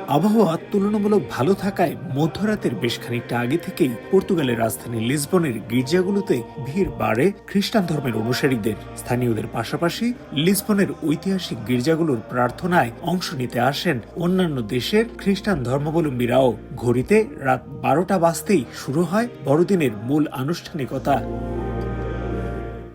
আবহাওয়া তুলনামূলক ভালো থাকায় মধ্যরাতের বেশ খানিকটা আগে থেকেই পর্তুগালের রাজধানী লিসবনের গির্জাগুলোতে ভিড় বাড়ে খ্রিস্টান ধর্মের অনুসারীদের। স্থানীয়দের পাশাপাশি লিসবনের ঐতিহাসিক গির্জাগুলোর প্রার্থনায় অংশ নিতে আসেন অন্যান্য দেশের খ্রিস্টান ধর্মাবলম্বীরাও। ঘড়িতে রাত 12টা বাজতেই শুরু হয় বড়দিনের মূল আনুষ্ঠানিকতা।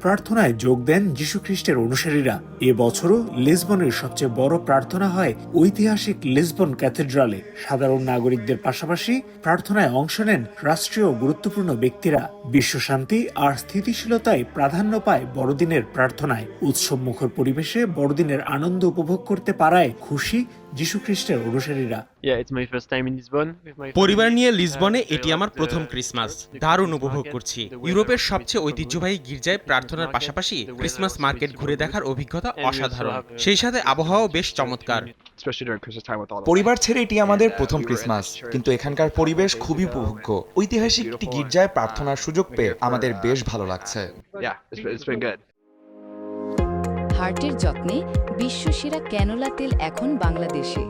প্রার্থনায় যোগ দেন যীশুখ্রিস্টের অনুসারীরা। এবছরও লিসবনের সবচেয়ে বড় প্রার্থনা হয় ঐতিহাসিক লিসবন ক্যাথেড্রালে। সাধারণ নাগরিকদের পাশাপাশি প্রার্থনায় অংশ নেন রাষ্ট্রীয় গুরুত্বপূর্ণ ব্যক্তিরা। বিশ্বশান্তি আর স্থিতিশীলতায় প্রাধান্য পায় বড়দিনের প্রার্থনায়। উৎসবমুখর পরিবেশে বড়দিনের আনন্দ উপভোগ করতে পারায় খুশি যীশুখ্রিস্টের অনুসারীরা। পরিবার নিয়ে লিসবনে এটি আমার প্রথম ক্রিসমাস। দারুণ উপভোগ করছি। ইউরোপের সবচেয়ে ঐতিহ্যবাহী গির্জায় প্রার্থনার পাশাপাশি ক্রিসমাস মার্কেট ঘুরে দেখার অভিজ্ঞতা অসাধারণ। সেই সাথে আবহাওয়াও বেশ চমৎকার। পরিবার ছেড়ে এটি আমাদের প্রথম ক্রিসমাস, কিন্তু এখানকার পরিবেশ খুবই উপভোগ্য। ঐতিহাসিক একটি গির্জায় প্রার্থনার সুযোগ পেয়ে আমাদের বেশ ভালো লাগছে। হার্টের যত্নে বিশ্বসেরা ক্যানোলা তেল এখন বাংলাদেশে।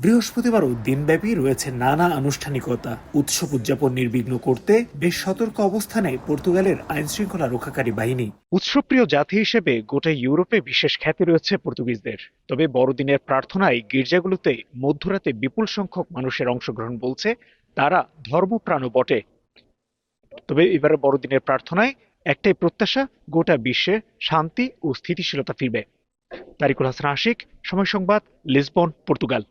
বৃহস্পতিবারও দিনব্যাপী রয়েছে নানা আনুষ্ঠানিকতা। উৎসব উদযাপন নির্বিঘ্ন করতে বেশ সতর্ক অবস্থানে পর্তুগালের আইনশৃঙ্খলা রক্ষাকারী বাহিনী। উৎসবপ্রিয় জাতি হিসেবে গোটা ইউরোপে বিশেষ খ্যাতি রয়েছে পর্তুগিজদের। তবে বড়দিনের প্রার্থনায় গির্জাগুলোতে মধ্যরাতে বিপুল সংখ্যক মানুষের অংশগ্রহণ বলছে তারা ধর্মপ্রাণও বটে। তবে এবারে বড়দিনের প্রার্থনায় একটাই প্রত্যাশা, গোটা বিশ্বে শান্তি ও স্থিতিশীলতা ফিরবে। তারিকুল হাসান আশিক, সময় সংবাদ, লিসবন, পর্তুগাল।